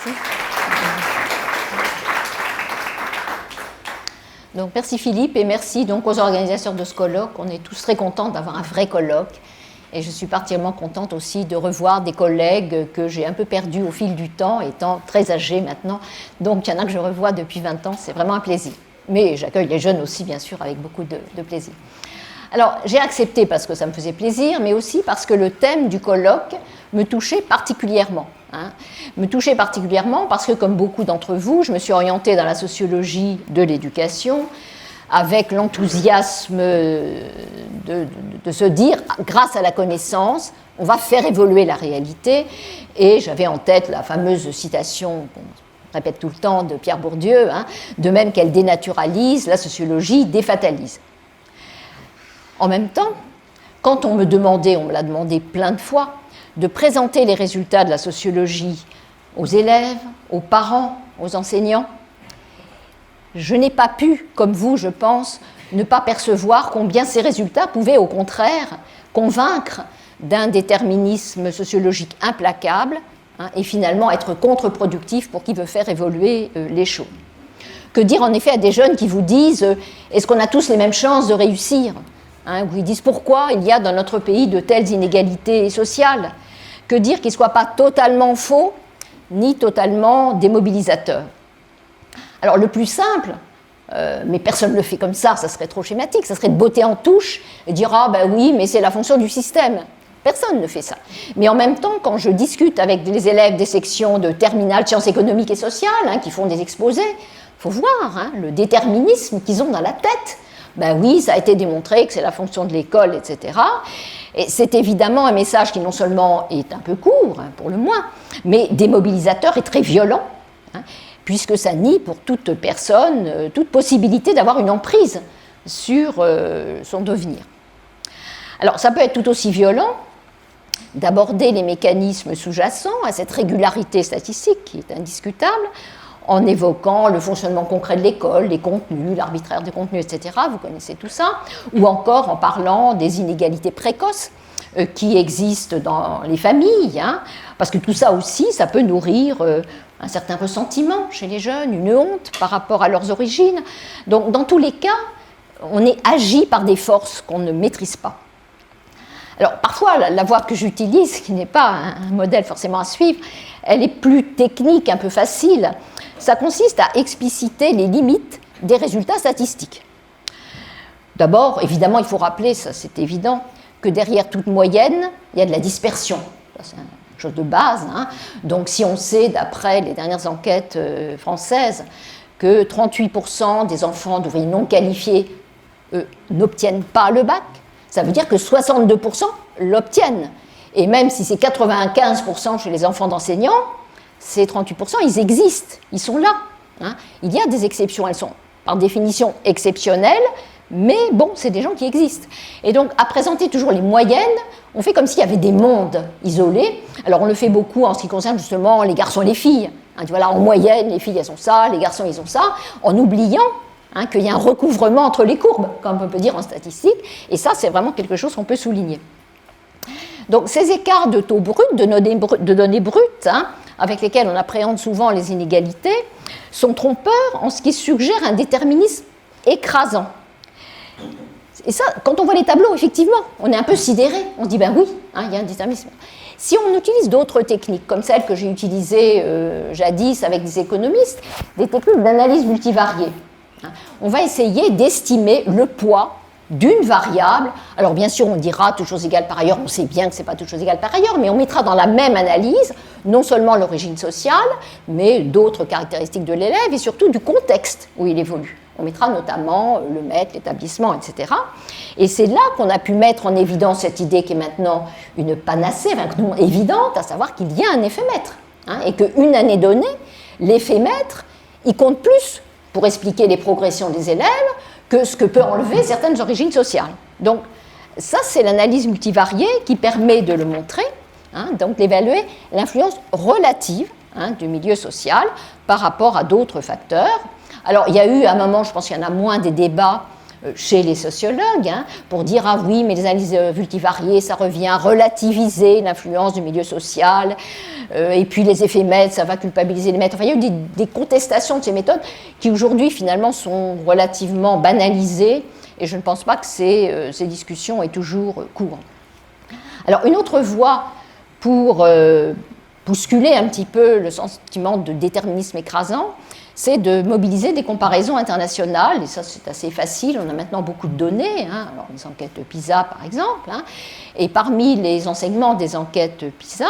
Merci. Donc, merci Philippe et merci donc aux organisateurs de ce colloque. On est tous très contents d'avoir un vrai colloque. Et je suis particulièrement contente aussi de revoir des collègues que j'ai un peu perdus au fil du temps, étant très âgée maintenant. Donc, il y en a que je revois depuis 20 ans, c'est vraiment un plaisir. Mais j'accueille les jeunes aussi, bien sûr, avec beaucoup de plaisir. Alors, j'ai accepté parce que ça me faisait plaisir, mais aussi parce que le thème du colloque me touchait particulièrement. Me touchait particulièrement parce que, comme beaucoup d'entre vous, je me suis orientée dans la sociologie de l'éducation, avec l'enthousiasme de se dire, grâce à la connaissance, on va faire évoluer la réalité. Et j'avais en tête la fameuse citation, qu'on répète tout le temps, de Pierre Bourdieu, de même qu'elle dénaturalise, la sociologie défatalise. En même temps, quand on me demandait, on me l'a demandé plein de fois, de présenter les résultats de la sociologie aux élèves, aux parents, aux enseignants, je n'ai pas pu, comme vous, je pense, ne pas percevoir combien ces résultats pouvaient, au contraire, convaincre d'un déterminisme sociologique implacable et finalement être contre-productif pour qui veut faire évoluer les choses. Que dire en effet à des jeunes qui vous disent « Est-ce qu'on a tous les mêmes chances de réussir ?» Où ils disent « Pourquoi il y a dans notre pays de telles inégalités sociales ?» Que dire qu'ils ne soient pas totalement faux ni totalement démobilisateurs. Alors le plus simple, mais personne ne le fait comme ça serait trop schématique, ça serait de botter en touche et dire « Ah ben oui, mais c'est la fonction du système ». Personne ne fait ça. Mais en même temps, quand je discute avec les élèves des sections de terminale, sciences économiques et sociales, qui font des exposés, il faut voir le déterminisme qu'ils ont dans la tête. Ben oui, ça a été démontré que c'est la fonction de l'école, etc. Et c'est évidemment un message qui non seulement est un peu court, pour le moins, mais démobilisateur et très violent, puisque ça nie pour toute personne toute possibilité d'avoir une emprise sur son devenir. Alors, ça peut être tout aussi violent d'aborder les mécanismes sous-jacents à cette régularité statistique qui est indiscutable, en évoquant le fonctionnement concret de l'école, les contenus, l'arbitraire des contenus, etc. Vous connaissez tout ça. Ou encore en parlant des inégalités précoces qui existent dans les familles, parce que tout ça aussi, ça peut nourrir un certain ressentiment chez les jeunes, une honte par rapport à leurs origines. Donc, dans tous les cas, on est agi par des forces qu'on ne maîtrise pas. Alors, parfois, la voie que j'utilise, qui n'est pas un modèle forcément à suivre, elle est plus technique, un peu facile. Ça consiste à expliciter les limites des résultats statistiques. D'abord, évidemment, il faut rappeler, ça c'est évident, que derrière toute moyenne, il y a de la dispersion. Ça, c'est quelque chose de base. Donc, si on sait, d'après les dernières enquêtes françaises, que 38% des enfants d'ouvriers non qualifiés n'obtiennent pas le bac, ça veut dire que 62% l'obtiennent. Et même si c'est 95% chez les enfants d'enseignants, ces 38%, ils existent, ils sont là. Il y a des exceptions, elles sont par définition exceptionnelles, mais bon, c'est des gens qui existent. Et donc, à présenter toujours les moyennes, on fait comme s'il y avait des mondes isolés. Alors, on le fait beaucoup en ce qui concerne justement les garçons et les filles. Voilà, en moyenne, les filles, elles ont ça, les garçons, ils ont ça, en oubliant qu'il y a un recouvrement entre les courbes, comme on peut dire en statistique, et ça, c'est vraiment quelque chose qu'on peut souligner. Donc, ces écarts de taux bruts, de données brutes, avec lesquels on appréhende souvent les inégalités, sont trompeurs en ce qui suggère un déterminisme écrasant. Et ça, quand on voit les tableaux, effectivement, on est un peu sidéré. On se dit, ben oui, il y a un déterminisme. Si on utilise d'autres techniques, comme celles que j'ai utilisées jadis avec des économistes, des techniques d'analyse multivariée, on va essayer d'estimer le poids d'une variable. Alors bien sûr, on dira toutes choses égales par ailleurs, on sait bien que ce n'est pas toutes choses égales par ailleurs, mais on mettra dans la même analyse non seulement l'origine sociale, mais d'autres caractéristiques de l'élève et surtout du contexte où il évolue. On mettra notamment le maître, l'établissement, etc. Et c'est là qu'on a pu mettre en évidence cette idée qui est maintenant une panacée, évidente, à savoir qu'il y a un effet maître. Et qu'une année donnée, l'effet maître, il compte plus pour expliquer les progressions des élèves que ce que peut enlever certaines origines sociales. Donc, ça, c'est l'analyse multivariée qui permet de le montrer, donc d'évaluer l'influence relative du milieu social par rapport à d'autres facteurs. Alors, il y a eu, à un moment, je pense qu'il y en a moins des débats chez les sociologues, pour dire ah oui, mais les analyses multivariées, ça revient à relativiser l'influence du milieu social, et puis les effets maîtres, ça va culpabiliser les maîtres. Enfin, il y a eu des contestations de ces méthodes qui aujourd'hui finalement sont relativement banalisées, et je ne pense pas que ces discussions aient toujours cours. Alors une autre voie pour bousculer un petit peu le sentiment de déterminisme écrasant, c'est de mobiliser des comparaisons internationales, et ça c'est assez facile, on a maintenant beaucoup de données, alors les enquêtes PISA par exemple, et parmi les enseignements des enquêtes PISA,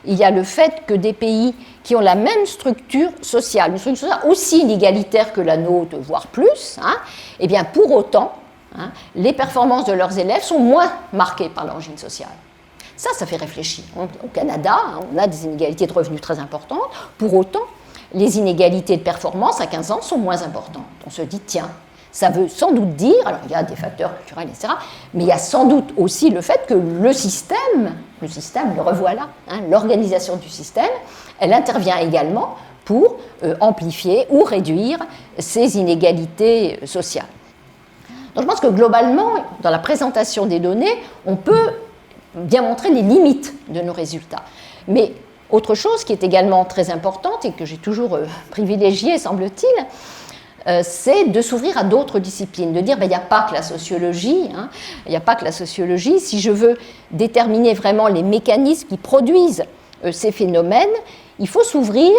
il y a le fait que des pays qui ont la même structure sociale, une structure sociale aussi inégalitaire que la nôtre, voire plus, et bien pour autant, les performances de leurs élèves sont moins marquées par l'origine sociale. Ça fait réfléchir. Au Canada, on a des inégalités de revenus très importantes. Pour autant, les inégalités de performance à 15 ans sont moins importantes. On se dit, tiens, ça veut sans doute dire, alors il y a des facteurs culturels, etc., mais il y a sans doute aussi le fait que le système, le revoilà, l'organisation du système, elle intervient également pour amplifier ou réduire ces inégalités sociales. Donc je pense que globalement, dans la présentation des données, on peut bien montrer les limites de nos résultats. Mais autre chose qui est également très importante et que j'ai toujours privilégiée, semble-t-il, c'est de s'ouvrir à d'autres disciplines, de dire il n'y a pas que la sociologie, il n'y a pas que la sociologie. Si je veux déterminer vraiment les mécanismes qui produisent ces phénomènes, il faut s'ouvrir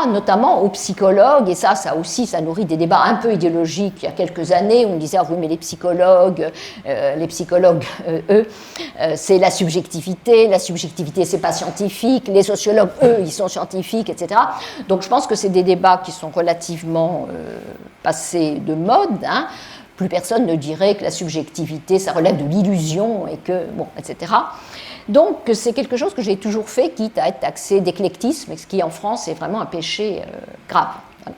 notamment aux psychologues, et ça aussi, ça nourrit des débats un peu idéologiques. Il y a quelques années, on disait, ah oui, mais les psychologues, eux, c'est la subjectivité, c'est pas scientifique, les sociologues, eux, ils sont scientifiques, etc. Donc je pense que c'est des débats qui sont relativement passés de mode, Plus personne ne dirait que la subjectivité, ça relève de l'illusion, et que, bon, etc. Donc, c'est quelque chose que j'ai toujours fait, quitte à être taxé d'éclectisme, ce qui, en France, est vraiment un péché grave. Voilà.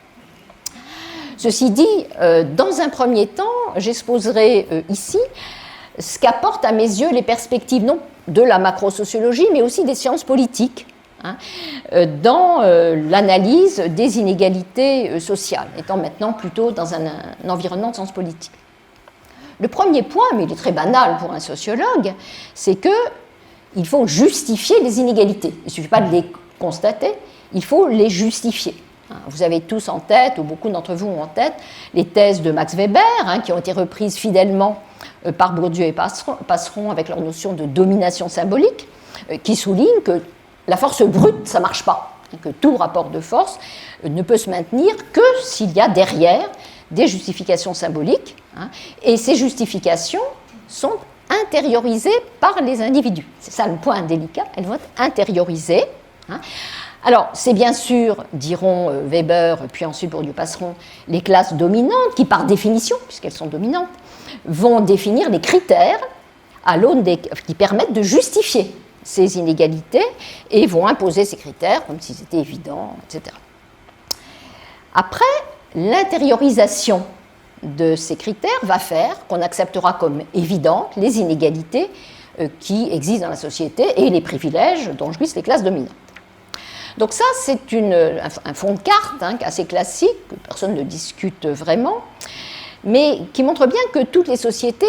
Ceci dit, dans un premier temps, j'exposerai ici ce qu'apportent à mes yeux les perspectives, non de la macrosociologie, mais aussi des sciences politiques, dans l'analyse des inégalités sociales, étant maintenant plutôt dans un environnement de sciences politiques. Le premier point, mais il est très banal pour un sociologue, c'est que il faut justifier les inégalités. Il ne suffit pas de les constater, il faut les justifier. Vous avez tous en tête, ou beaucoup d'entre vous ont en tête, les thèses de Max Weber, qui ont été reprises fidèlement par Bourdieu et Passeron avec leur notion de domination symbolique, qui souligne que la force brute, ça ne marche pas, que tout rapport de force ne peut se maintenir que s'il y a derrière des justifications symboliques, et ces justifications sont intériorisées par les individus. C'est ça le point délicat, elles vont être intériorisées. Alors, c'est bien sûr, diront Weber, puis ensuite Bourdieu Passeron, les classes dominantes qui, par définition, puisqu'elles sont dominantes, vont définir les critères qui permettent de justifier ces inégalités et vont imposer ces critères comme s'ils étaient évidents, etc. Après, l'intériorisation de ces critères va faire qu'on acceptera comme évidentes les inégalités qui existent dans la société et les privilèges dont jouissent les classes dominantes. Donc ça, c'est un fond de carte assez classique, que personne ne discute vraiment, mais qui montre bien que toutes les sociétés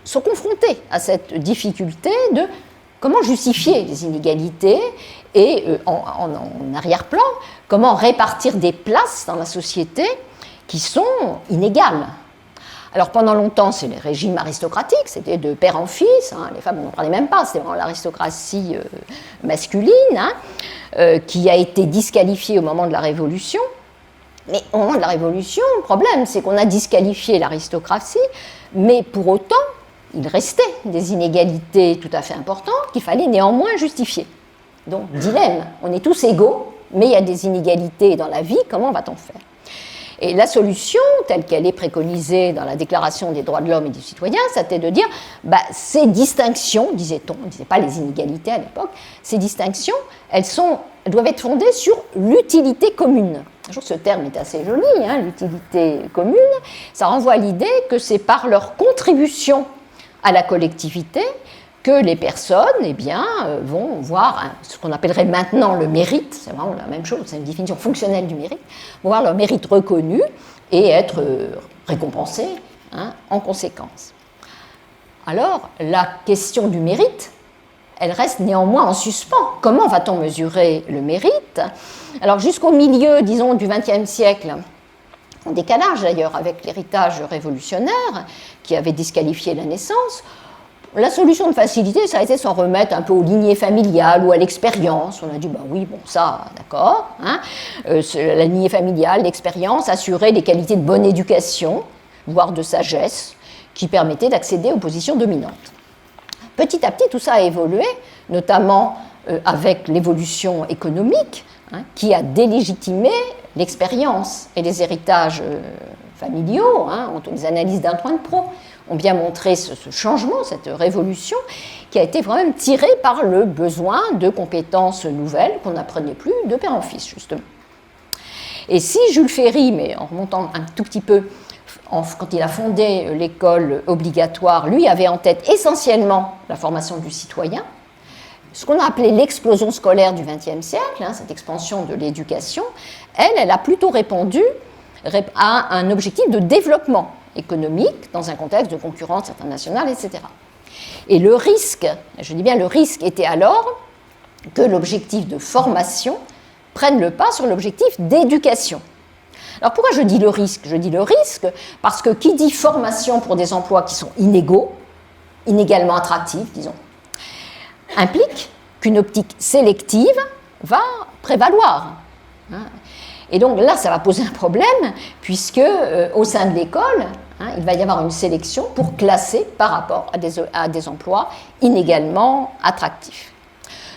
sont confrontées à cette difficulté de comment justifier les inégalités et, en arrière-plan, comment répartir des places dans la société qui sont inégales. Alors pendant longtemps, c'est les régimes aristocratiques, c'était de père en fils, les femmes on n'en parlait même pas, c'était vraiment l'aristocratie masculine, qui a été disqualifiée au moment de la Révolution. Mais au moment de la Révolution, le problème, c'est qu'on a disqualifié l'aristocratie, mais pour autant, il restait des inégalités tout à fait importantes qu'il fallait néanmoins justifier. Donc, dilemme, on est tous égaux, mais il y a des inégalités dans la vie, comment va-t-on faire ? Et la solution, telle qu'elle est préconisée dans la Déclaration des droits de l'homme et du citoyen, c'était de dire, ces distinctions, disait-on, on ne disait pas les inégalités à l'époque, ces distinctions, elles doivent être fondées sur l'utilité commune. Je trouve que ce terme est assez joli, l'utilité commune, ça renvoie à l'idée que c'est par leur contribution à la collectivité que les personnes vont voir ce qu'on appellerait maintenant le mérite, c'est vraiment la même chose, c'est une définition fonctionnelle du mérite, vont voir leur mérite reconnu et être récompensés en conséquence. Alors, la question du mérite, elle reste néanmoins en suspens. Comment va-t-on mesurer le mérite? Alors, jusqu'au milieu, disons, du XXe siècle, en décalage d'ailleurs avec l'héritage révolutionnaire qui avait disqualifié la naissance, la solution de facilité, ça a été s'en remettre un peu aux lignées familiales ou à l'expérience. On a dit, bah oui, bon, ça, d'accord. La lignée familiale, l'expérience, assurait les qualités de bonne éducation, voire de sagesse, qui permettaient d'accéder aux positions dominantes. Petit à petit, tout ça a évolué, notamment avec l'évolution économique, qui a délégitimé l'expérience et les héritages familiaux. Les analyses d'Antoine Pro ont bien montré ce changement, cette révolution, qui a été vraiment tirée par le besoin de compétences nouvelles qu'on n'apprenait plus de père en fils, justement. Et si Jules Ferry, mais en remontant un tout petit peu, quand il a fondé l'école obligatoire, lui avait en tête essentiellement la formation du citoyen, ce qu'on a appelé l'explosion scolaire du XXe siècle, cette expansion de l'éducation, elle a plutôt répondu à un objectif de développement économique dans un contexte de concurrence internationale, etc. Et le risque, je dis bien le risque, était alors que l'objectif de formation prenne le pas sur l'objectif d'éducation. Alors pourquoi je dis le risque? Je dis le risque parce que qui dit formation pour des emplois qui sont inégaux, inégalement attractifs, disons, implique qu'une optique sélective va prévaloir. Et donc là, ça va poser un problème, puisque au sein de l'école, il va y avoir une sélection pour classer par rapport à des emplois inégalement attractifs.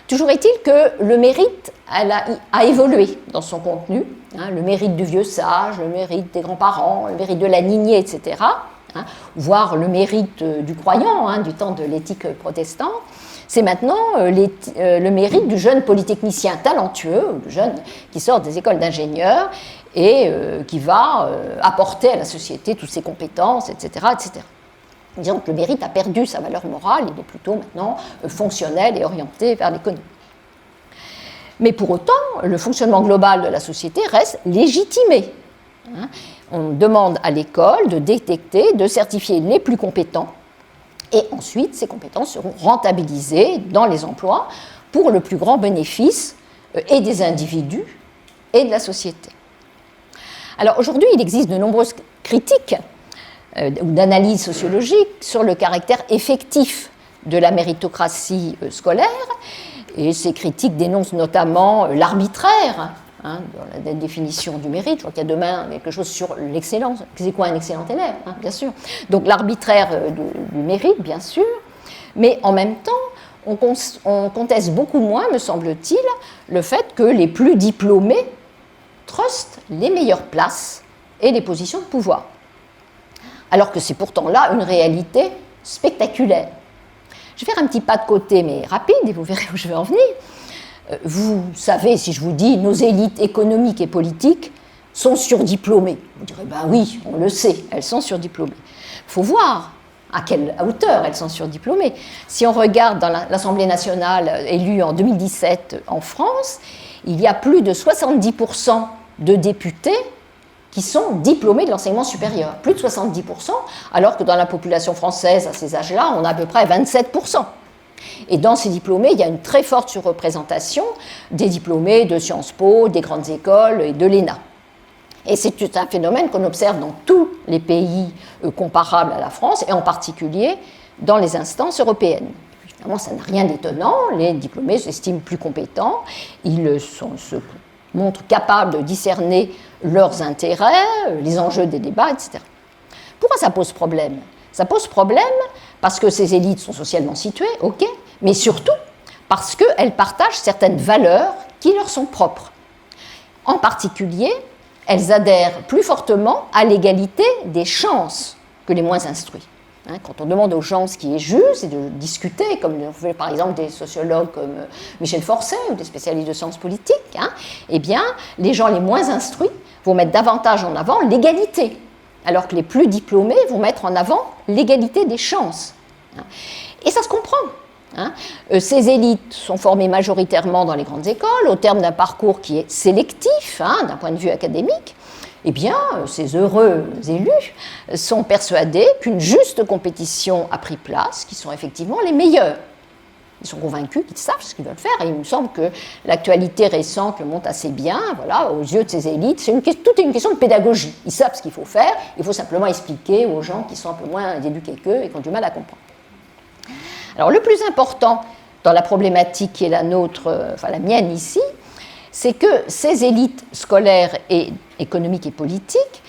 Toujours est-il que le mérite a évolué dans son contenu, le mérite du vieux sage, le mérite des grands-parents, le mérite de la lignée, etc., voire le mérite du croyant, du temps de l'éthique protestante. C'est maintenant le mérite du jeune polytechnicien talentueux, du jeune qui sort des écoles d'ingénieurs et qui va apporter à la société toutes ses compétences, etc., etc. Disons que le mérite a perdu sa valeur morale, il est plutôt maintenant fonctionnel et orienté vers l'économie. Mais pour autant, le fonctionnement global de la société reste légitimé. On demande à l'école de détecter, de certifier les plus compétents, et ensuite ces compétences seront rentabilisées dans les emplois pour le plus grand bénéfice et des individus et de la société. Alors aujourd'hui, il existe de nombreuses critiques ou d'analyses sociologiques sur le caractère effectif de la méritocratie scolaire, et ces critiques dénoncent notamment l'arbitraire dans la définition du mérite. Je crois qu'il y a demain quelque chose sur l'excellence. C'est quoi un excellent élève, bien sûr. Donc l'arbitraire du mérite, bien sûr, mais en même temps, on conteste beaucoup moins, me semble-t-il, le fait que les plus diplômés trustent les meilleures places et les positions de pouvoir. Alors que c'est pourtant là une réalité spectaculaire. Je vais faire un petit pas de côté, mais rapide, et vous verrez où je vais en venir. Vous savez, si je vous dis nos élites économiques et politiques sont surdiplômées, vous direz, ben oui, on le sait, elles sont surdiplômées. Il faut voir à quelle hauteur elles sont surdiplômées. Si on regarde dans l'Assemblée nationale élue en 2017 en France, il y a plus de 70% de députés qui sont diplômés de l'enseignement supérieur, plus de 70%, alors que dans la population française, à ces âges-là, on a à peu près 27%. Et dans ces diplômés, il y a une très forte surreprésentation des diplômés de Sciences Po, des grandes écoles et de l'ENA. Et c'est un phénomène qu'on observe dans tous les pays comparables à la France, et en particulier dans les instances européennes. Évidemment, ça n'a rien d'étonnant, les diplômés s'estiment plus compétents, ils se montrent capables de discerner leurs intérêts, les enjeux des débats, etc. Pourquoi ça pose problème? Ça pose problème parce que ces élites sont socialement situées, ok, mais surtout parce qu'elles partagent certaines valeurs qui leur sont propres. En particulier, elles adhèrent plus fortement à l'égalité des chances que les moins instruits. Quand on demande aux gens ce qui est juste, c'est de discuter, comme le fait par exemple des sociologues comme Michel Forcey ou des spécialistes de sciences politiques, eh bien, les gens les moins instruits vont mettre davantage en avant l'égalité, alors que les plus diplômés vont mettre en avant l'égalité des chances. Et ça se comprend. Ces élites sont formées majoritairement dans les grandes écoles, au terme d'un parcours qui est sélectif, d'un point de vue académique, eh bien, ces heureux élus sont persuadés qu'une juste compétition a pris place, qu'ils sont effectivement les meilleurs. Ils sont convaincus qu'ils savent ce qu'ils veulent faire, et il me semble que l'actualité récente le montre assez bien, voilà, aux yeux de ces élites, tout est une question de pédagogie. Ils savent ce qu'il faut faire, il faut simplement expliquer aux gens qui sont un peu moins éduqués qu'eux et qui ont du mal à comprendre. Alors le plus important dans la problématique qui est la nôtre, enfin la mienne ici, c'est que ces élites scolaires et économiques et politiques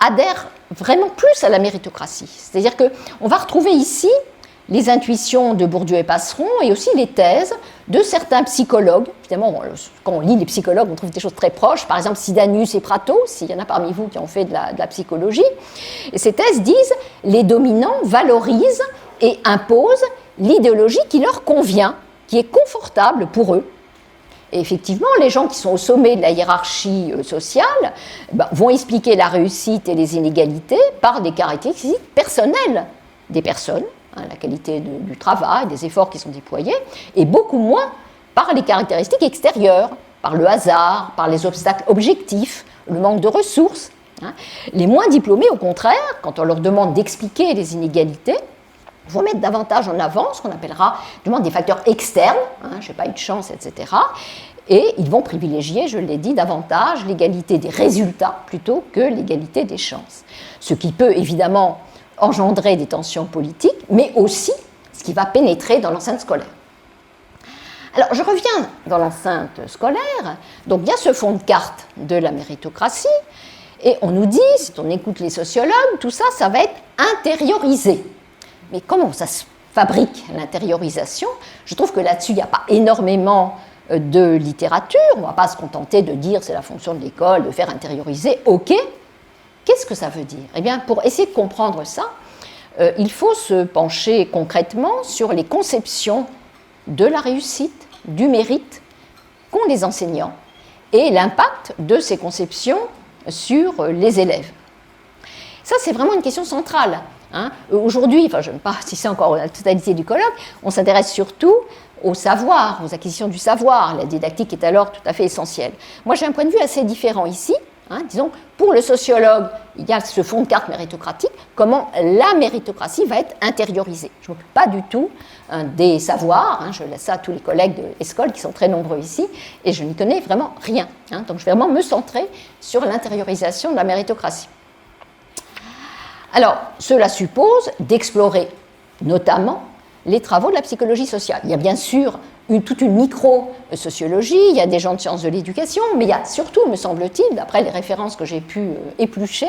adhèrent vraiment plus à la méritocratie. C'est-à-dire qu'on va retrouver ici les intuitions de Bourdieu et Passeron et aussi les thèses de certains psychologues. Évidemment, quand on lit les psychologues, on trouve des choses très proches. Par exemple, Sidanius et Prato, s'il y en a parmi vous qui ont fait de la psychologie. Et ces thèses disent « les dominants valorisent et imposent l'idéologie qui leur convient, qui est confortable pour eux. » Et effectivement, les gens qui sont au sommet de la hiérarchie sociale vont expliquer la réussite et les inégalités par des caractéristiques personnelles des personnes, la qualité du travail, des efforts qui sont déployés, et beaucoup moins par les caractéristiques extérieures, par le hasard, par les obstacles objectifs, le manque de ressources. Les moins diplômés, au contraire, quand on leur demande d'expliquer les inégalités, vont mettre davantage en avant ce qu'on appellera des facteurs externes, je n'ai pas eu de chance, etc. Et ils vont privilégier, je l'ai dit, davantage l'égalité des résultats plutôt que l'égalité des chances. Ce qui peut évidemment engendrer des tensions politiques, mais aussi ce qui va pénétrer dans l'enceinte scolaire. Alors, je reviens dans l'enceinte scolaire. Donc, il y a ce fond de carte de la méritocratie, et on nous dit, si on écoute les sociologues, tout ça, ça va être intériorisé. Mais comment ça se fabrique, l'intériorisation? Je trouve que là-dessus, il n'y a pas énormément de littérature. On ne va pas se contenter de dire c'est la fonction de l'école, de faire intérioriser. OK. Qu'est-ce que ça veut dire? Eh bien, pour essayer de comprendre ça, il faut se pencher concrètement sur les conceptions de la réussite, du mérite qu'ont les enseignants et l'impact de ces conceptions sur les élèves. Ça, c'est vraiment une question centrale. Aujourd'hui, je ne sais pas si c'est encore la totalité du colloque, on s'intéresse surtout au savoir, aux acquisitions du savoir. La didactique est alors tout à fait essentielle. Moi, j'ai un point de vue assez différent ici. Disons, pour le sociologue, il y a ce fond de carte méritocratique, comment la méritocratie va être intériorisée. Je ne m'occupe pas du tout des savoirs, je laisse ça à tous les collègues de l'ESCOL qui sont très nombreux ici, et je n'y connais vraiment rien. Donc je vais vraiment me centrer sur l'intériorisation de la méritocratie. Alors, cela suppose d'explorer notamment les travaux de la psychologie sociale. Il y a bien sûr toute une micro-sociologie, il y a des gens de sciences de l'éducation, mais il y a surtout, me semble-t-il, d'après les références que j'ai pu éplucher,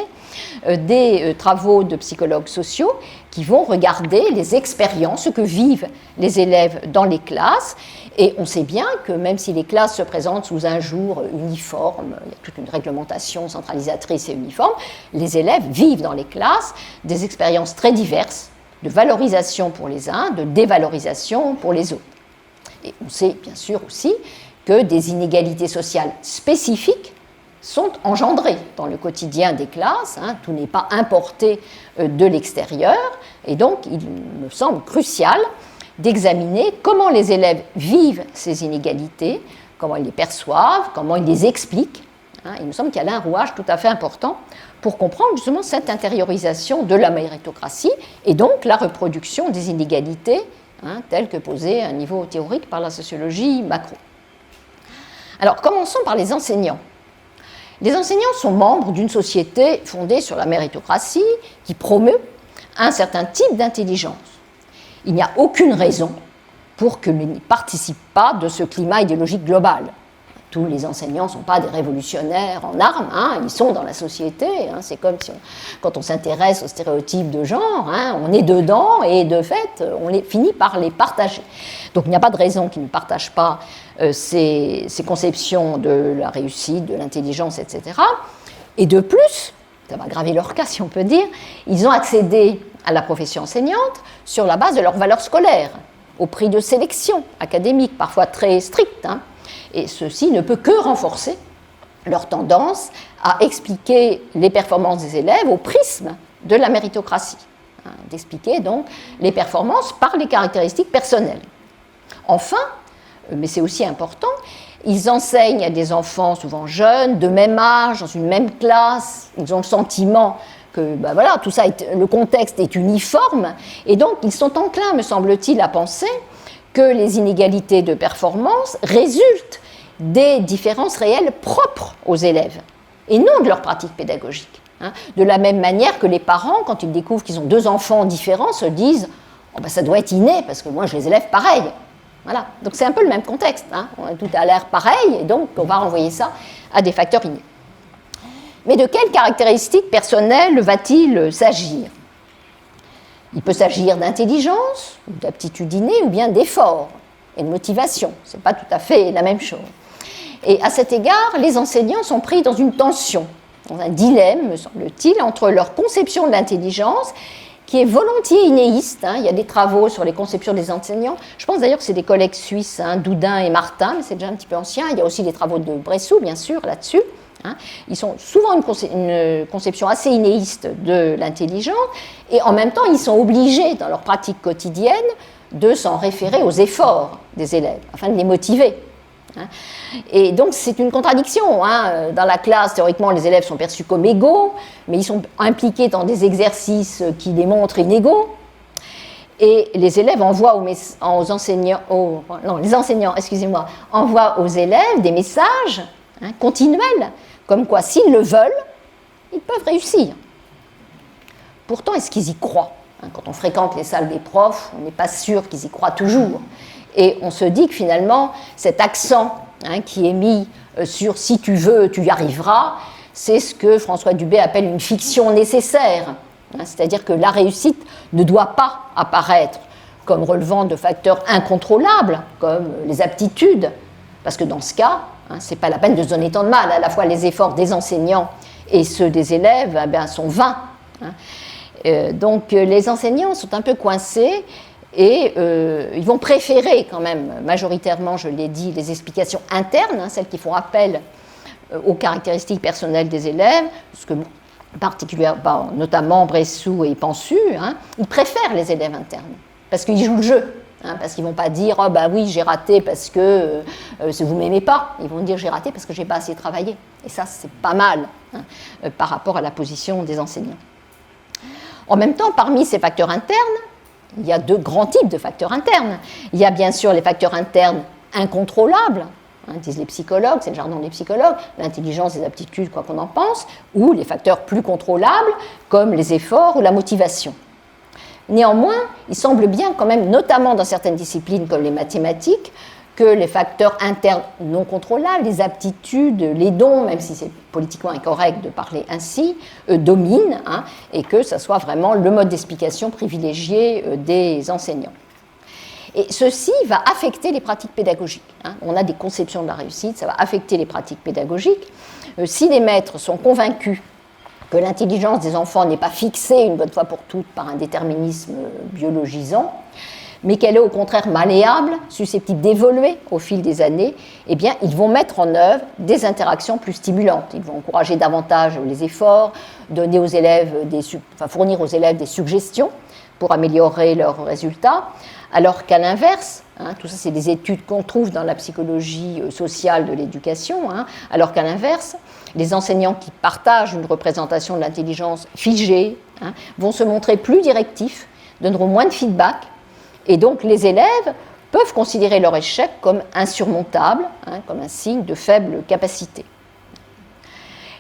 des travaux de psychologues sociaux qui vont regarder les expériences, ce que vivent les élèves dans les classes. Et on sait bien que même si les classes se présentent sous un jour uniforme, il y a toute une réglementation centralisatrice et uniforme, les élèves vivent dans les classes des expériences très diverses, de valorisation pour les uns, de dévalorisation pour les autres. Et on sait bien sûr aussi que des inégalités sociales spécifiques sont engendrées dans le quotidien des classes. Tout n'est pas importé de l'extérieur. Et donc, il me semble crucial d'examiner comment les élèves vivent ces inégalités, comment ils les perçoivent, comment ils les expliquent. Il me semble qu'il y a là un rouage tout à fait important pour comprendre justement cette intériorisation de la méritocratie et donc la reproduction des inégalités telles que posées à un niveau théorique par la sociologie macro. Alors, commençons par les enseignants. Les enseignants sont membres d'une société fondée sur la méritocratie qui promeut un certain type d'intelligence. Il n'y a aucune raison pour qu'ils ne participent pas de ce climat idéologique global. Tous les enseignants ne sont pas des révolutionnaires en armes, ils sont dans la société. C'est comme si quand on s'intéresse aux stéréotypes de genre, on est dedans et de fait, on finit par les partager. Donc il n'y a pas de raison qu'ils ne partagent pas ces conceptions de la réussite, de l'intelligence, etc. Et de plus, ça va aggraver leur cas si on peut dire, ils ont accédé à la profession enseignante sur la base de leurs valeurs scolaires, au prix de sélection académique, parfois très stricte. Et ceci ne peut que renforcer leur tendance à expliquer les performances des élèves au prisme de la méritocratie, d'expliquer donc les performances par les caractéristiques personnelles. Enfin, mais c'est aussi important, Ils enseignent à des enfants souvent jeunes, de même âge, dans une même classe. Ils ont le sentiment que voilà, tout ça, le contexte est uniforme. Et donc, ils sont enclins, me semble-t-il, à penser que les inégalités de performance résultent des différences réelles propres aux élèves et non de leur pratique pédagogique. De la même manière que les parents, quand ils découvrent qu'ils ont 2 enfants différents, se disent oh ça doit être inné parce que moi je les élève pareil. Voilà. Donc c'est un peu le même contexte. Tout a l'air pareil et donc on va renvoyer ça à des facteurs innés. Mais de quelles caractéristiques personnelles va-t-il s'agir ? Il peut s'agir d'intelligence, d'aptitude innée ou bien d'effort et de motivation. Ce n'est pas tout à fait la même chose. Et à cet égard, les enseignants sont pris dans une tension, dans un dilemme, me semble-t-il, entre leur conception de l'intelligence, qui est volontiers innéiste. Il y a des travaux sur les conceptions des enseignants. Je pense d'ailleurs que c'est des collègues suisses, Doudin et Martin, mais c'est déjà un petit peu ancien. Il y a aussi des travaux de Bressou, bien sûr, là-dessus. Ils sont souvent une conception assez innéiste de l'intelligence, et en même temps, ils sont obligés, dans leur pratique quotidienne, de s'en référer aux efforts des élèves, afin de les motiver. Et donc c'est une contradiction. Dans la classe, théoriquement, les élèves sont perçus comme égaux, mais ils sont impliqués dans des exercices qui les montrent inégaux. Et les élèves envoient aux enseignants, les enseignants, excusez-moi, envoient aux élèves des messages continuels, comme quoi s'ils le veulent, ils peuvent réussir. Pourtant, est-ce qu'ils y croient ? Quand on fréquente les salles des profs, on n'est pas sûr qu'ils y croient toujours. Et on se dit que finalement, cet accent qui est mis sur « si tu veux, tu y arriveras », c'est ce que François Dubé appelle une fiction nécessaire. C'est-à-dire que la réussite ne doit pas apparaître comme relevant de facteurs incontrôlables, comme les aptitudes, parce que dans ce cas, ce n'est pas la peine de se donner tant de mal. À la fois, les efforts des enseignants et ceux des élèves sont vains. Donc, les enseignants sont un peu coincés. Et ils vont préférer quand même, majoritairement, je l'ai dit, les explications internes, celles qui font appel aux caractéristiques personnelles des élèves, parce que particulièrement, notamment Bressou et Pansu, ils préfèrent les élèves internes, parce qu'ils jouent le jeu, parce qu'ils ne vont pas dire « oh oui, j'ai raté parce que vous ne m'aimez pas », ils vont dire « j'ai raté parce que je n'ai pas assez travaillé ». Et ça, c'est pas mal par rapport à la position des enseignants. En même temps, parmi ces facteurs internes, il y a 2 grands types de facteurs internes. Il y a bien sûr les facteurs internes incontrôlables, disent les psychologues, c'est le jargon des psychologues, l'intelligence, les aptitudes, quoi qu'on en pense, ou les facteurs plus contrôlables, comme les efforts ou la motivation. Néanmoins, il semble bien quand même, notamment dans certaines disciplines comme les mathématiques, que les facteurs internes non contrôlables, les aptitudes, les dons, même si c'est politiquement incorrect de parler ainsi, dominent, et que ce soit vraiment le mode d'explication privilégié des enseignants. Et ceci va affecter les pratiques pédagogiques. On a des conceptions de la réussite, ça va affecter les pratiques pédagogiques. Si les maîtres sont convaincus que l'intelligence des enfants n'est pas fixée une bonne fois pour toutes par un déterminisme biologisant, mais qu'elle est au contraire malléable, susceptible d'évoluer au fil des années, eh bien, ils vont mettre en œuvre des interactions plus stimulantes. Ils vont encourager davantage les efforts, donner aux élèves fournir aux élèves des suggestions pour améliorer leurs résultats, alors qu'à l'inverse, tout ça c'est des études qu'on trouve dans la psychologie sociale de l'éducation, alors qu'à l'inverse, les enseignants qui partagent une représentation de l'intelligence figée vont se montrer plus directifs, donneront moins de feedback, et donc les élèves peuvent considérer leur échec comme insurmontable, comme un signe de faible capacité.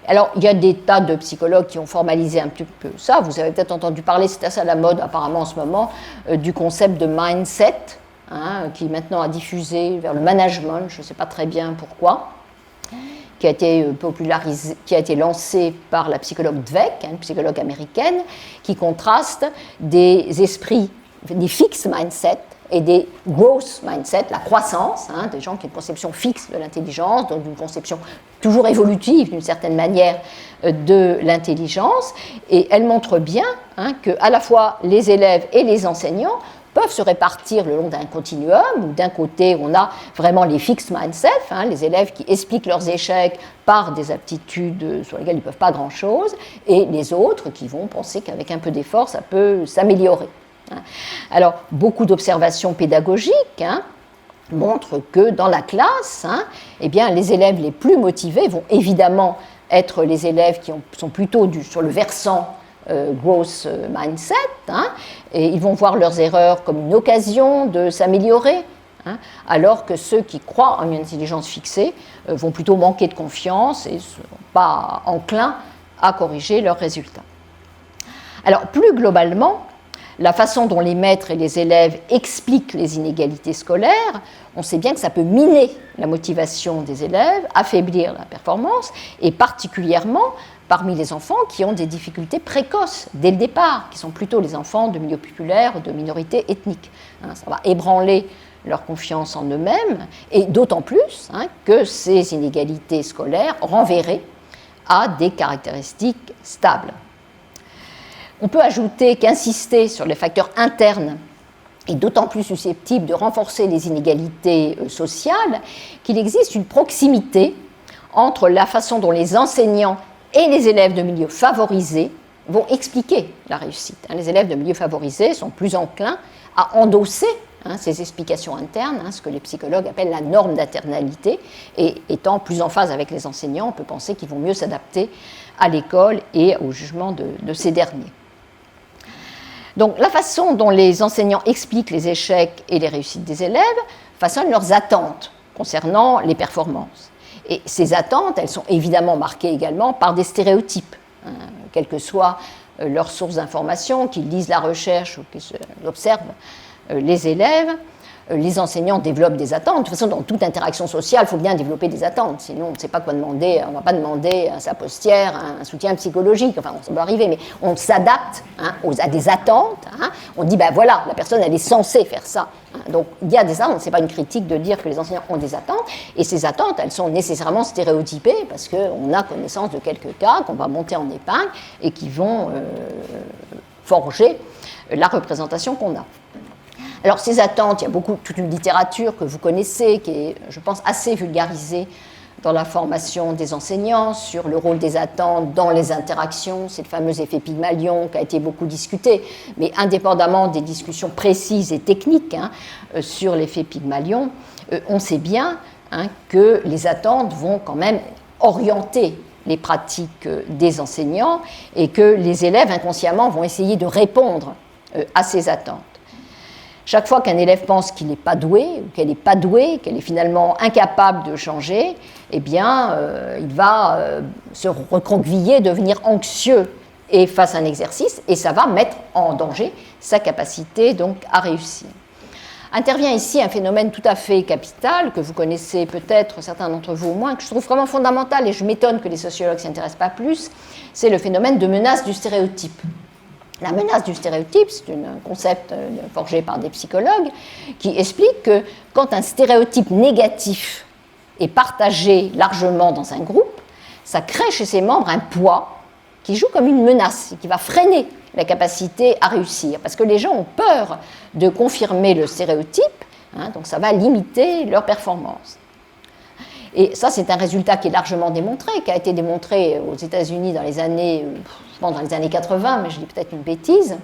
Alors, il y a des tas de psychologues qui ont formalisé un petit peu ça. Vous avez peut-être entendu parler, c'est assez à la mode apparemment en ce moment, du concept de mindset, qui maintenant a diffusé vers le management, je ne sais pas très bien pourquoi, qui a été popularisé, qui a été lancé par la psychologue Dweck, une psychologue américaine, qui contraste des esprits, des fixed mindset et des growth mindset, la croissance, des gens qui ont une conception fixe de l'intelligence, donc d'une conception toujours évolutive d'une certaine manière de l'intelligence. Et elle montre bien qu'à la fois les élèves et les enseignants peuvent se répartir le long d'un continuum, où d'un côté on a vraiment les fixed mindset, les élèves qui expliquent leurs échecs par des aptitudes sur lesquelles ils ne peuvent pas grand-chose, et les autres qui vont penser qu'avec un peu d'effort ça peut s'améliorer. Alors, beaucoup d'observations pédagogiques montre que dans la classe, eh bien, les élèves les plus motivés vont évidemment être les élèves qui sont plutôt sur le versant growth mindset, et ils vont voir leurs erreurs comme une occasion de s'améliorer, alors que ceux qui croient en une intelligence fixée vont plutôt manquer de confiance et ne sont pas enclins à corriger leurs résultats. Alors, plus globalement, la façon dont les maîtres et les élèves expliquent les inégalités scolaires, on sait bien que ça peut miner la motivation des élèves, affaiblir la performance, et particulièrement parmi les enfants qui ont des difficultés précoces dès le départ, qui sont plutôt les enfants de milieux populaires ou de minorités ethniques. Ça va ébranler leur confiance en eux-mêmes, et d'autant plus que ces inégalités scolaires renverraient à des caractéristiques stables. On peut ajouter qu'insister sur les facteurs internes est d'autant plus susceptible de renforcer les inégalités sociales qu'il existe une proximité entre la façon dont les enseignants et les élèves de milieux favorisés vont expliquer la réussite. Les élèves de milieux favorisés sont plus enclins à endosser ces explications internes, ce que les psychologues appellent la norme d'internalité, et étant plus en phase avec les enseignants, on peut penser qu'ils vont mieux s'adapter à l'école et au jugement de ces derniers. Donc, la façon dont les enseignants expliquent les échecs et les réussites des élèves façonne leurs attentes concernant les performances. Et ces attentes, elles sont évidemment marquées également par des stéréotypes, quelle que soit leur source d'information, qu'ils lisent la recherche ou qu'ils observent les élèves. Les enseignants développent des attentes. De toute façon, dans toute interaction sociale, il faut bien développer des attentes. Sinon, on ne sait pas quoi demander. On ne va pas demander à sa postière un soutien psychologique. Enfin, ça peut arriver, mais on s'adapte à des attentes. On dit, ben voilà, la personne, elle est censée faire ça. Donc, il y a des attentes. Ce n'est pas une critique de dire que les enseignants ont des attentes. Et ces attentes, elles sont nécessairement stéréotypées parce qu'on a connaissance de quelques cas qu'on va monter en épingle et qui vont forger la représentation qu'on a. Alors, ces attentes, il y a toute une littérature que vous connaissez, qui est, je pense, assez vulgarisée dans la formation des enseignants sur le rôle des attentes dans les interactions. C'est le fameux effet Pygmalion qui a été beaucoup discuté, mais indépendamment des discussions précises et techniques sur l'effet Pygmalion, on sait bien que les attentes vont quand même orienter les pratiques des enseignants et que les élèves inconsciemment vont essayer de répondre à ces attentes. Chaque fois qu'un élève pense qu'il n'est pas doué, ou qu'elle n'est pas douée, qu'elle est finalement incapable de changer, eh bien, il va se recroqueviller, devenir anxieux et face à un exercice, et ça va mettre en danger sa capacité donc à réussir. Intervient ici un phénomène tout à fait capital, que vous connaissez peut-être, certains d'entre vous au moins, que je trouve vraiment fondamental, et je m'étonne que les sociologues ne s'y intéressent pas plus, c'est le phénomène de menace du stéréotype. La menace du stéréotype, c'est un concept forgé par des psychologues qui explique que quand un stéréotype négatif est partagé largement dans un groupe, ça crée chez ses membres un poids qui joue comme une menace et qui va freiner la capacité à réussir. Parce que les gens ont peur de confirmer le stéréotype, donc ça va limiter leur performance. Et ça, c'est un résultat qui est largement démontré, qui a été démontré aux États-Unis dans les années 80, mais je dis peut-être une bêtise,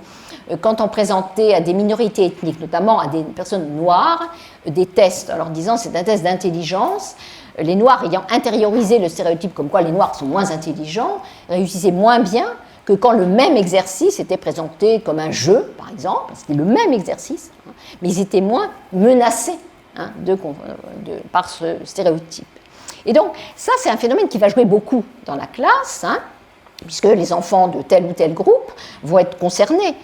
quand on présentait à des minorités ethniques, notamment à des personnes noires, des tests, en leur disant c'est un test d'intelligence, les Noirs ayant intériorisé le stéréotype comme quoi les Noirs sont moins intelligents, réussissaient moins bien que quand le même exercice était présenté comme un jeu, par exemple, c'était le même exercice, mais ils étaient moins menacés par ce stéréotype. Et donc, ça, c'est un phénomène qui va jouer beaucoup dans la classe, puisque les enfants de tel ou tel groupe vont être concernés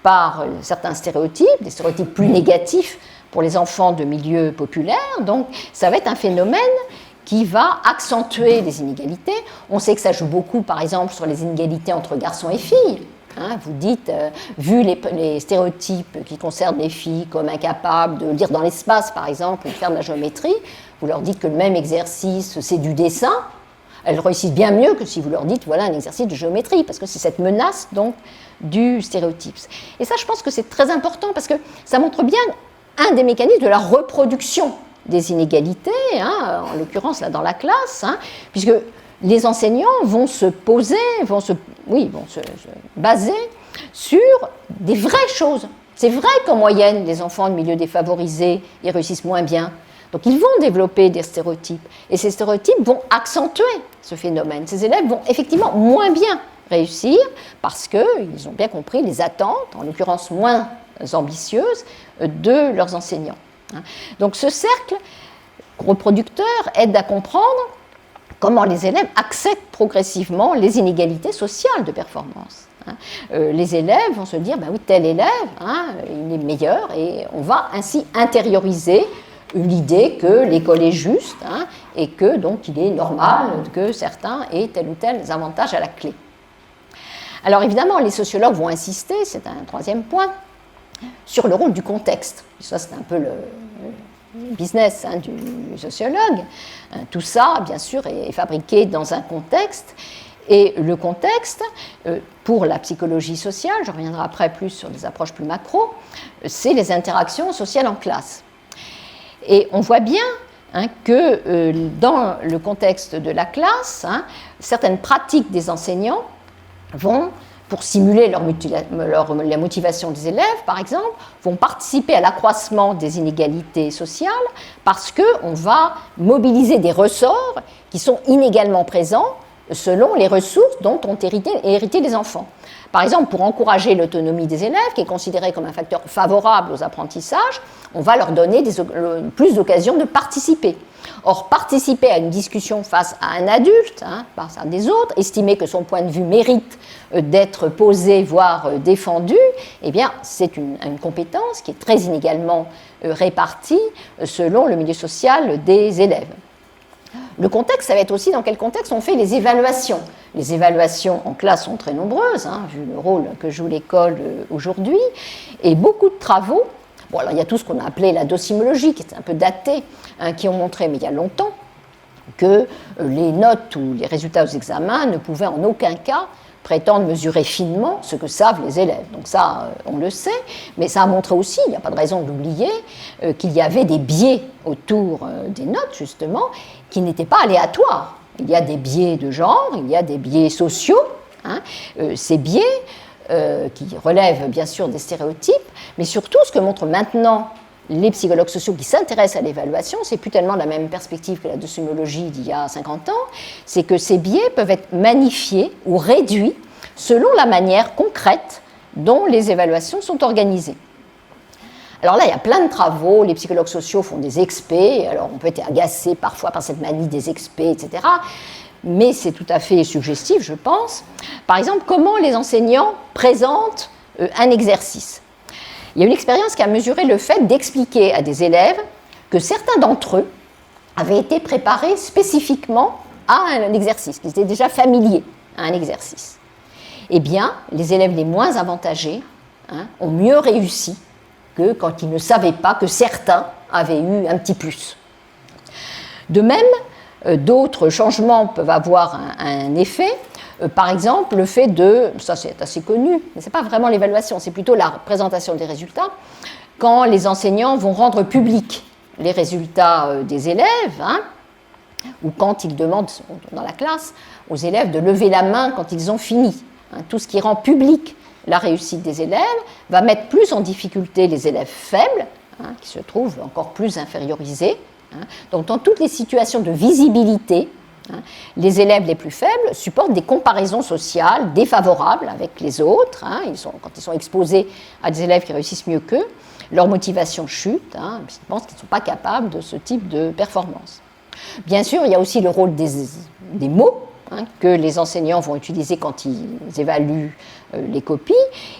par certains stéréotypes, des stéréotypes plus négatifs pour les enfants de milieux populaires. Donc, ça va être un phénomène qui va accentuer les inégalités. On sait que ça joue beaucoup, par exemple, sur les inégalités entre garçons et filles. Vous dites, vu les stéréotypes qui concernent les filles comme incapables de lire dans l'espace, par exemple, ou de faire de la géométrie, vous leur dites que le même exercice, c'est du dessin, elles réussissent bien mieux que si vous leur dites, voilà un exercice de géométrie, parce que c'est cette menace, donc, du stéréotype. Et ça, je pense que c'est très important, parce que ça montre bien un des mécanismes de la reproduction des inégalités, en l'occurrence, là, dans la classe, puisque les enseignants vont se poser, vont se baser sur des vraies choses. C'est vrai qu'en moyenne, les enfants de milieux défavorisés, ils réussissent moins bien. Donc ils vont développer des stéréotypes, et ces stéréotypes vont accentuer ce phénomène. Ces élèves vont effectivement moins bien réussir parce qu'ils ont bien compris les attentes, en l'occurrence moins ambitieuses, de leurs enseignants. Donc ce cercle reproducteur aide à comprendre comment les élèves acceptent progressivement les inégalités sociales de performance. Les élèves vont se dire, ben oui, tel élève, il est meilleur, et on va ainsi intérioriser l'idée que l'école est juste, et que donc il est normal que certains aient tel ou tel avantage à la clé. Alors évidemment, les sociologues vont insister, c'est un troisième point, sur le rôle du contexte. Ça, c'est un peu le business du sociologue. Tout ça, bien sûr, est fabriqué dans un contexte. Et le contexte, pour la psychologie sociale, je reviendrai après plus sur des approches plus macro, c'est les interactions sociales en classe. Et on voit bien que dans le contexte de la classe, certaines pratiques des enseignants vont, pour simuler la motivation des élèves, par exemple, vont participer à l'accroissement des inégalités sociales parce qu'on va mobiliser des ressorts qui sont inégalement présents selon les ressources dont ont hérité les enfants. Par exemple, pour encourager l'autonomie des élèves, qui est considérée comme un facteur favorable aux apprentissages, on va leur donner plus d'occasions de participer. Or, participer à une discussion face à un adulte, face à des autres, estimer que son point de vue mérite d'être posé, voire défendu, eh bien, c'est une compétence qui est très inégalement répartie selon le milieu social des élèves. Le contexte, ça va être aussi dans quel contexte on fait les évaluations. Les évaluations en classe sont très nombreuses, vu le rôle que joue l'école aujourd'hui, et beaucoup de travaux. Bon, alors il y a tout ce qu'on a appelé la docimologie, qui est un peu daté, qui ont montré, mais il y a longtemps, que les notes ou les résultats aux examens ne pouvaient en aucun cas prétendre mesurer finement ce que savent les élèves. Donc ça, on le sait, mais ça a montré aussi, il n'y a pas de raison de l'oublier, qu'il y avait des biais autour des notes, justement, qui n'étaient pas aléatoires. Il y a des biais de genre, il y a des biais sociaux. Ces biais qui relèvent bien sûr des stéréotypes, mais surtout ce que montrent maintenant les psychologues sociaux qui s'intéressent à l'évaluation, c'est plus tellement la même perspective que la docimologie d'il y a 50 ans, c'est que ces biais peuvent être magnifiés ou réduits selon la manière concrète dont les évaluations sont organisées. Alors là, il y a plein de travaux, les psychologues sociaux font des expés, alors on peut être agacé parfois par cette manie des expés, etc., mais c'est tout à fait suggestif, je pense. Par exemple, comment les enseignants présentent un exercice. Il y a une expérience qui a mesuré le fait d'expliquer à des élèves que certains d'entre eux avaient été préparés spécifiquement à un exercice, qu'ils étaient déjà familiers à un exercice. Eh bien, les élèves les moins avantagés ont mieux réussi que quand ils ne savaient pas que certains avaient eu un petit plus. De même, d'autres changements peuvent avoir un effet. Par exemple, le fait de, ça c'est assez connu, mais ce n'est pas vraiment l'évaluation, c'est plutôt la présentation des résultats, quand les enseignants vont rendre publics les résultats des élèves, ou quand ils demandent dans la classe aux élèves de lever la main quand ils ont fini. Tout ce qui rend public la réussite des élèves va mettre plus en difficulté les élèves faibles, qui se trouvent encore plus infériorisés. Donc dans toutes les situations de visibilité, les élèves les plus faibles supportent des comparaisons sociales défavorables avec les autres. Quand ils sont exposés à des élèves qui réussissent mieux qu'eux, leur motivation chute, parce qu'ils pensent qu'ils ne sont pas capables de ce type de performance. Bien sûr, il y a aussi le rôle des mots que les enseignants vont utiliser quand ils évaluent les copies.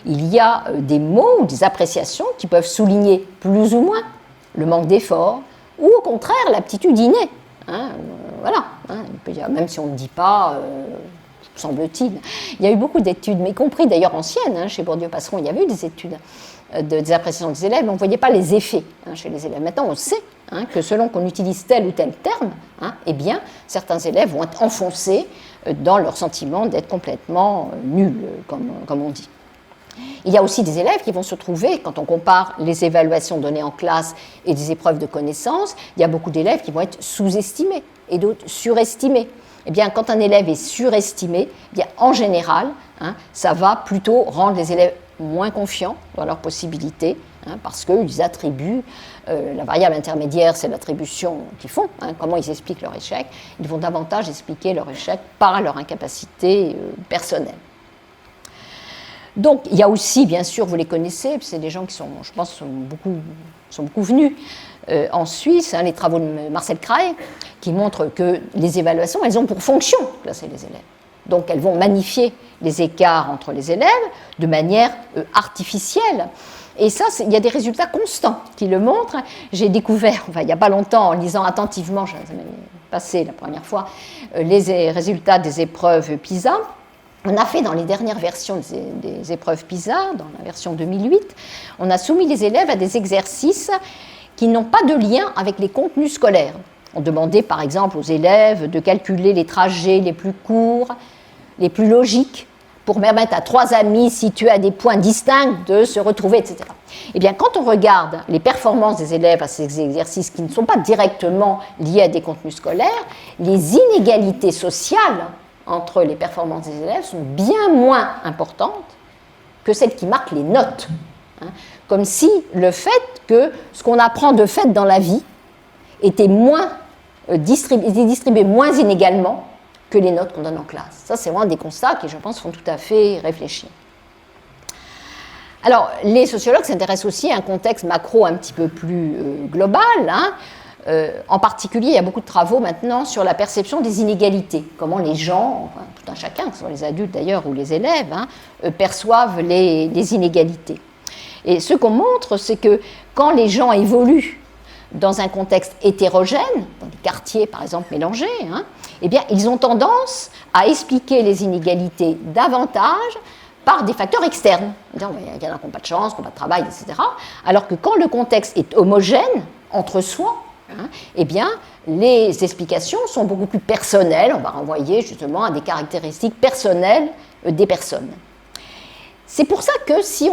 Il y a des mots ou des appréciations qui peuvent souligner plus ou moins le manque d'effort ou au contraire l'aptitude innée. Voilà, même si on ne dit pas, semble-t-il. Il y a eu beaucoup d'études, mais y compris d'ailleurs anciennes, chez Bourdieu-Passeron, il y avait eu des études des appréciations des élèves, mais on ne voyait pas les effets chez les élèves. Maintenant, on sait que selon qu'on utilise tel ou tel terme, eh bien, certains élèves vont être enfoncés dans leur sentiment d'être complètement nuls, comme on dit. Il y a aussi des élèves qui vont se trouver, quand on compare les évaluations données en classe et des épreuves de connaissances, il y a beaucoup d'élèves qui vont être sous-estimés et d'autres surestimés. eh bien, quand un élève est surestimé, eh bien, en général, ça va plutôt rendre les élèves moins confiants dans leurs possibilités, parce qu'ils attribuent, la variable intermédiaire, c'est l'attribution qu'ils font, comment ils expliquent leur échec. Ils vont davantage expliquer leur échec par leur incapacité personnelle. Donc, il y a aussi, bien sûr, vous les connaissez, c'est des gens qui sont, je pense, sont beaucoup venus en Suisse, les travaux de Marcel Krahe, qui montrent que les évaluations, elles ont pour fonction de classer les élèves. Donc, elles vont magnifier les écarts entre les élèves de manière artificielle. Et ça, il y a des résultats constants qui le montrent. J'ai découvert, il n'y a pas longtemps, en lisant attentivement, j'avais passé la première fois, les résultats des épreuves PISA. On a fait dans les dernières versions des épreuves PISA, dans la version 2008, on a soumis les élèves à des exercices qui n'ont pas de lien avec les contenus scolaires. On demandait par exemple aux élèves de calculer les trajets les plus courts, les plus logiques, pour permettre à 3 amis situés à des points distincts de se retrouver, etc. Eh bien, quand on regarde les performances des élèves à ces exercices qui ne sont pas directement liés à des contenus scolaires, les inégalités sociales entre les performances des élèves sont bien moins importantes que celles qui marquent les notes. Comme si le fait que ce qu'on apprend de fait dans la vie était distribué moins inégalement que les notes qu'on donne en classe. Ça, c'est vraiment des constats qui, je pense, font tout à fait réfléchir. Alors, les sociologues s'intéressent aussi à un contexte macro un petit peu plus global. En particulier, il y a beaucoup de travaux maintenant sur la perception des inégalités, comment les gens, enfin, tout un chacun, que ce soit les adultes d'ailleurs ou les élèves, perçoivent les inégalités. Et ce qu'on montre, c'est que quand les gens évoluent dans un contexte hétérogène, dans des quartiers par exemple mélangés, eh bien, ils ont tendance à expliquer les inégalités davantage par des facteurs externes. Il y en a qui n'ont pas de chance, qui n'ont pas de travail, etc. Alors que quand le contexte est homogène entre soi, eh bien, les explications sont beaucoup plus personnelles. On va renvoyer justement à des caractéristiques personnelles des personnes. C'est pour ça que si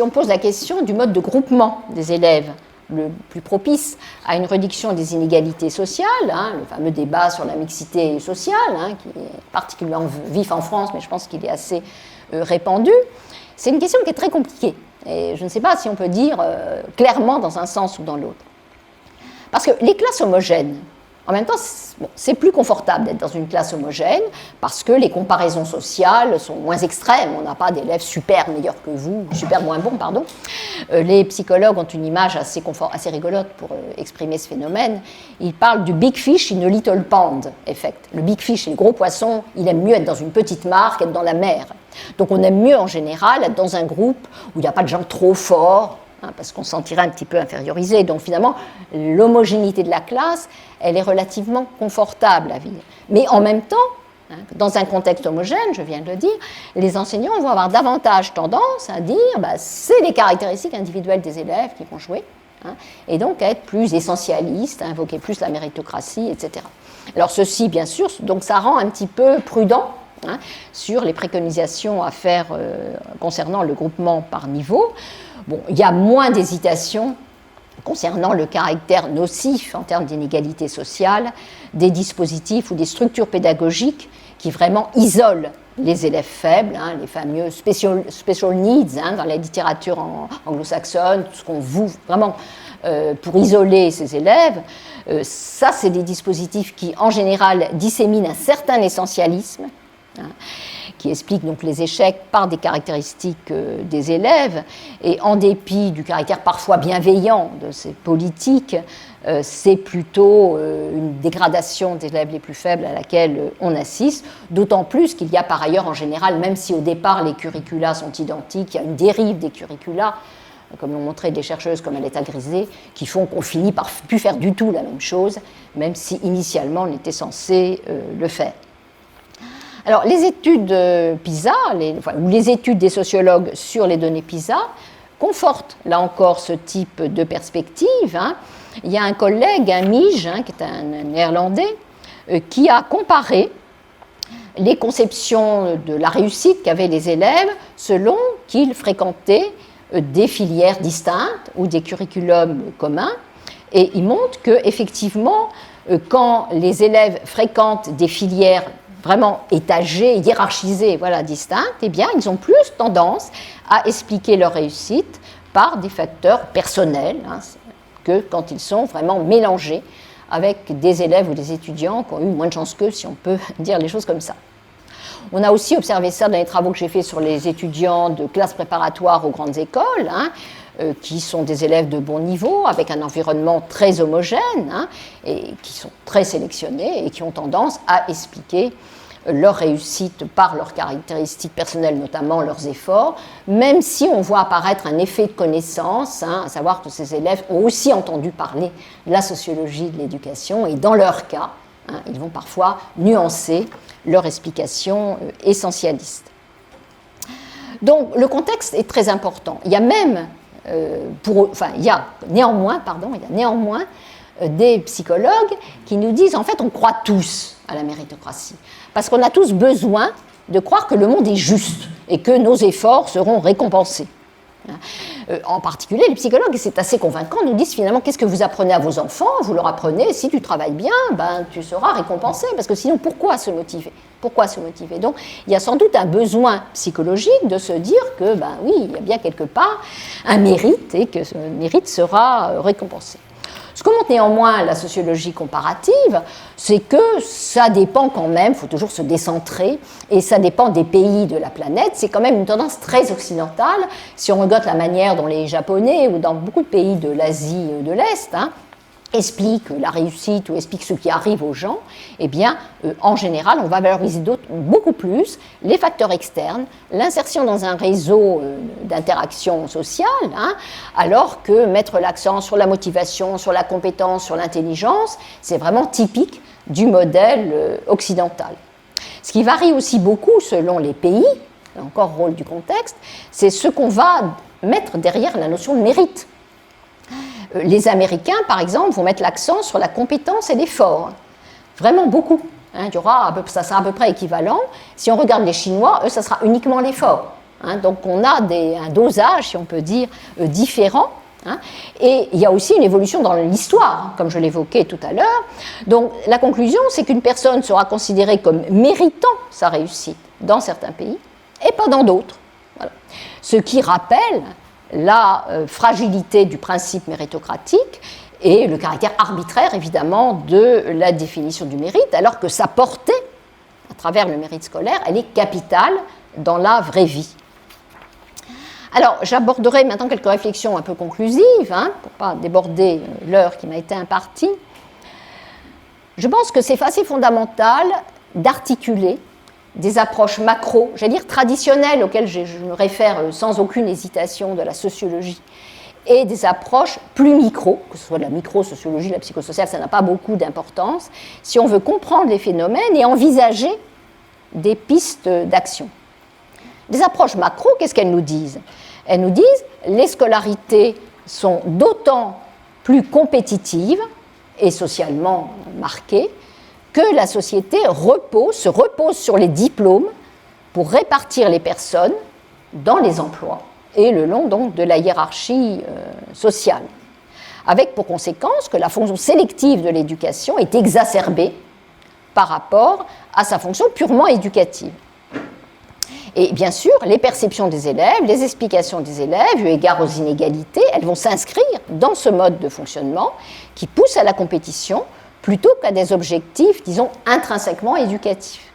on pose la question du mode de groupement des élèves, le plus propice à une réduction des inégalités sociales, le fameux débat sur la mixité sociale, qui est particulièrement vif en France, mais je pense qu'il est assez répandu, c'est une question qui est très compliquée. Et je ne sais pas si on peut dire clairement dans un sens ou dans l'autre. Parce que les classes homogènes, en même temps, c'est plus confortable d'être dans une classe homogène parce que les comparaisons sociales sont moins extrêmes. On n'a pas d'élèves super meilleurs que vous, super moins bons, pardon. Les psychologues ont une image assez rigolote pour exprimer ce phénomène. Ils parlent du big fish in a little pond effect. Le big fish, le gros poisson, il aime mieux être dans une petite mare qu'être dans la mer. Donc on aime mieux en général être dans un groupe où il n'y a pas de gens trop forts, parce qu'on se sentirait un petit peu infériorisé. Donc finalement, l'homogénéité de la classe, elle est relativement confortable à vivre. Mais en même temps, dans un contexte homogène, je viens de le dire, les enseignants vont avoir davantage tendance à dire c'est les caractéristiques individuelles des élèves qui vont jouer, et donc à être plus essentialistes, à invoquer plus la méritocratie, etc. Alors ceci, bien sûr, donc ça rend un petit peu prudent sur les préconisations à faire concernant le groupement par niveau. Bon, il y a moins d'hésitation concernant le caractère nocif en termes d'inégalité sociale des dispositifs ou des structures pédagogiques qui vraiment isolent les élèves faibles, les fameux special needs dans la littérature anglo-saxonne, tout ce qu'on voue vraiment pour isoler ces élèves. Ça, c'est des dispositifs qui, en général, disséminent un certain essentialisme, qui explique donc les échecs par des caractéristiques des élèves, et en dépit du caractère parfois bienveillant de ces politiques, c'est plutôt une dégradation des élèves les plus faibles à laquelle on assiste, d'autant plus qu'il y a par ailleurs en général, même si au départ les curricula sont identiques, il y a une dérive des curricula, comme l'ont montré des chercheuses comme Aletta Grisé, qui font qu'on finit par plus faire du tout la même chose, même si initialement on était censé le faire. Alors, les études PISA, ou les études des sociologues sur les données PISA, confortent là encore ce type de perspective. Il y a un collègue, un Mige, qui est un néerlandais, qui a comparé les conceptions de la réussite qu'avaient les élèves selon qu'ils fréquentaient des filières distinctes ou des curriculums communs. Et il montre qu'effectivement, quand les élèves fréquentent des filières vraiment étagées, hiérarchisées, voilà, distinctes, eh bien, ils ont plus tendance à expliquer leur réussite par des facteurs personnels, que quand ils sont vraiment mélangés avec des élèves ou des étudiants qui ont eu moins de chance qu'eux, si on peut dire les choses comme ça. On a aussi observé ça dans les travaux que j'ai faits sur les étudiants de classes préparatoires aux grandes écoles, qui sont des élèves de bon niveau, avec un environnement très homogène, et qui sont très sélectionnés et qui ont tendance à expliquer leur réussite par leurs caractéristiques personnelles, notamment leurs efforts, même si on voit apparaître un effet de connaissance, à savoir que ces élèves ont aussi entendu parler de la sociologie de l'éducation, et dans leur cas, ils vont parfois nuancer leur explication essentialiste. Donc le contexte est très important. Il y a même, il y a néanmoins des psychologues qui nous disent en fait on croit tous à la méritocratie, parce qu'on a tous besoin de croire que le monde est juste et que nos efforts seront récompensés. En particulier, les psychologues, et c'est assez convaincant, nous disent finalement qu'est-ce que vous apprenez à vos enfants? Vous leur apprenez, si tu travailles bien, tu seras récompensé, parce que sinon, pourquoi se motiver? Donc, il y a sans doute un besoin psychologique de se dire que, oui, il y a bien quelque part un mérite et que ce mérite sera récompensé. Ce que montre néanmoins la sociologie comparative, c'est que ça dépend quand même, il faut toujours se décentrer, et ça dépend des pays de la planète. C'est quand même une tendance très occidentale. Si on regarde la manière dont les Japonais, ou dans beaucoup de pays de l'Asie de l'Est, expliquent la réussite ou expliquent ce qui arrive aux gens, eh bien, en général, on va valoriser beaucoup plus les facteurs externes, l'insertion dans un réseau d'interaction sociale, alors que mettre l'accent sur la motivation, sur la compétence, sur l'intelligence, c'est vraiment typique du modèle occidental. Ce qui varie aussi beaucoup selon les pays, encore rôle du contexte, c'est ce qu'on va mettre derrière la notion de mérite. Les Américains, par exemple, vont mettre l'accent sur la compétence et l'effort. Vraiment beaucoup. Ça sera à peu près équivalent. Si on regarde les Chinois, eux, ça sera uniquement l'effort. Donc on a un dosage, si on peut dire, différent. Et il y a aussi une évolution dans l'histoire, comme je l'évoquais tout à l'heure. Donc la conclusion, c'est qu'une personne sera considérée comme méritant sa réussite dans certains pays et pas dans d'autres. Voilà. Ce qui rappelle la fragilité du principe méritocratique et le caractère arbitraire, évidemment, de la définition du mérite, alors que sa portée, à travers le mérite scolaire, elle est capitale dans la vraie vie. Alors, j'aborderai maintenant quelques réflexions un peu conclusives, pour ne pas déborder l'heure qui m'a été impartie. Je pense que c'est assez fondamental d'articuler des approches macro, j'allais dire traditionnelles, auxquelles je me réfère sans aucune hésitation de la sociologie, et des approches plus micro, que ce soit de la micro-sociologie, de la psychosociale, ça n'a pas beaucoup d'importance, si on veut comprendre les phénomènes et envisager des pistes d'action. Des approches macro, qu'est-ce qu'elles nous disent? Elles nous disent les scolarités sont d'autant plus compétitives et socialement marquées que la société se repose sur les diplômes pour répartir les personnes dans les emplois et le long donc de la hiérarchie sociale, avec pour conséquence que la fonction sélective de l'éducation est exacerbée par rapport à sa fonction purement éducative. Et bien sûr, les perceptions des élèves, les explications des élèves, eu égard aux inégalités, elles vont s'inscrire dans ce mode de fonctionnement qui pousse à la compétition plutôt qu'à des objectifs, disons, intrinsèquement éducatifs.